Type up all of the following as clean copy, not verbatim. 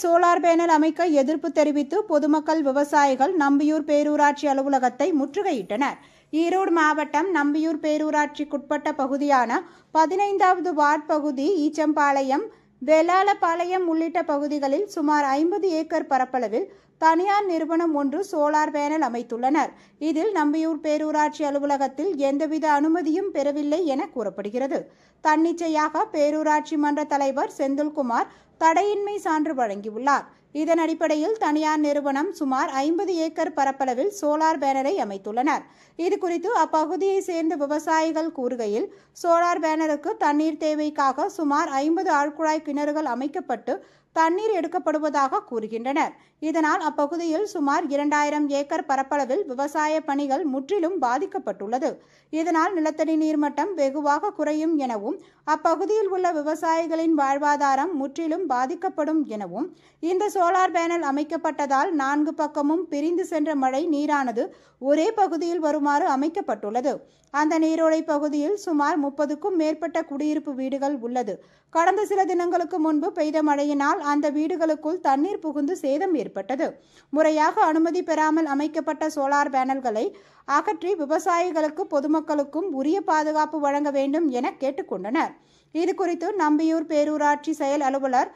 Solar panel அமைக்க எதிர்ப்பு தெரிவித்து பொதுமக்கள் விவசாயிகள் நம்பியூர் பேரூராட்சி அலுவலகத்தை முற்றுகையிட்டனர். ஈரோடு மாவட்டம் நம்பியூர் பேரூராட்சிக்குட்பட்ட பகுதியான 15வது வார்டு பகுதி ஈச்சம்பாளையம், வெள்ளாளபாளையம் உள்ளிட்ட பகுதிகளில் சுமார் 50 ஏக்கர் பரப்பளவில் தனியார் நிறுவனம் ஒன்று சோலார் பேனல் அமைத்துள்ளனர். இதில் நம்பியூர் பேரூராட்சி அலுவலகத்தில் எந்தவித அனுமதியும் பெறவில்லை என கூறப்படுகிறது. தன்னிச்சையாக பேரூராட்சி மன்ற தலைவர் செந்தில்குமார் தடையின்மை சான்று வழங்கியுள்ளார். இதன் அடிப்படையில் தனியார் நிறுவனம் சுமார் 50 ஏக்கர் பரப்பளவில் சோலார் பேனரை அமைத்துள்ளனர். இதுகுறித்து அப்பகுதியை சேர்ந்த விவசாயிகள் கூறுகையில், சோலார் பேனருக்கு தண்ணீர் தேவைக்காக சுமார் 50 ஆழ்குழாய் கிணறுகள் அமைக்கப்பட்டு தண்ணீர் எடுக்கப்படுவதாக கூறுகின்றனர். இதனால் அப்பகுதியில் சுமார் 2000 ஏக்கர் பரப்பளவில் விவசாய பணிகள் முற்றிலும் பாதிக்கப்பட்டுள்ளது. இதனால் நிலத்தடி நீர்மட்டம் வெகுவாக குறையும் எனவும், அப்பகுதியில் உள்ள விவசாயிகளின் வாழ்வாதாரம் முற்றிலும் பாதிக்கப்படும் எனவும், இந்த சோலார் பேனல் அமைக்கப்பட்டதால் 4 பக்கமும் பிரிந்து சென்ற மழை நீரானது ஒரே பகுதியில் வருமாறு அமைக்கப்பட்டுள்ளது. அந்த நீரோடை பகுதியில் சுமார் 30க்கும் மேற்பட்ட குடியிருப்பு வீடுகள் உள்ளது. கடந்த சில தினங்களுக்கு முன்பு பெய்த மழையினால் அந்த வீடுகளுக்குள் தண்ணீர் புகுந்து சேதம் ஏற்பட்டது. முறையாக அனுமதி பெறாமல் அமைக்கப்பட்ட சோலார் பேனல்களை அகற்றி விவசாயிகளுக்கு பொதுமக்களுக்கும் உரிய பாதுகாப்பு வழங்க வேண்டும் என கேட்டுக்கொண்டனர். இதுகுறித்து நம்பியூர் பேரூராட்சி செயல் அலுவலர்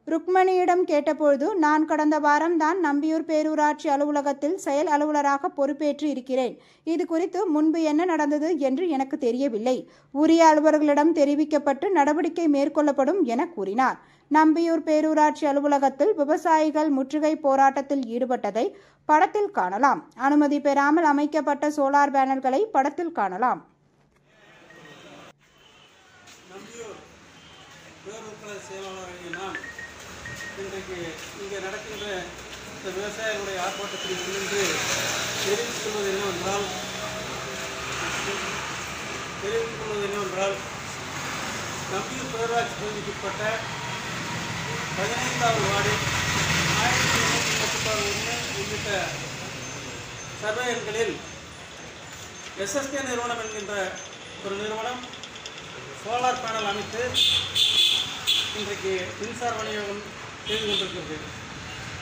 ருக்மணியிடம் கேட்டபொழுது, நான் கடந்த வாரம் தான் நம்பியூர் பேரூராட்சி அலுவலகத்தில் செயல் அலுவலராக பொறுப்பேற்று இருக்கிறேன். இது குறித்து முன்பு என்ன நடந்தது என்று எனக்கு தெரியவில்லை. உரிய அலுவலர்களிடம் தெரிவிக்கப்பட்டு நடவடிக்கை மேற்கொள்ளப்படும் என கூறினார். நம்பியூர் பேரூராட்சி அலுவலகத்தில் விவசாயிகள் முற்றுகை போராட்டத்தில் ஈடுபட்டதை படத்தில் காணலாம். அனுமதி பெறாமல் அமைக்கப்பட்ட சோலார் பேனல்களை படத்தில் காணலாம். இன்றைக்கு இங்கே நடக்கின்ற இந்த விவசாயிகளுடைய ஆர்ப்பாட்டத்தில் முன்னின்று தெரிவித்துக் கொள்வது என்னவென்றால் நம்பியூர் பேரூராட்சி பகுதிக்குட்பட்ட 15வது வார்டில் 1331 உள்ளிட்ட சர்வே எண்களில் SSK நிறுவனம் என்கின்ற ஒரு நிறுவனம் சோலார் பேனல் அமைத்து இன்றைக்கு மின்சார விநியோகம் செய்து கொண்டிருக்கிறது.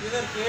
இதற்கு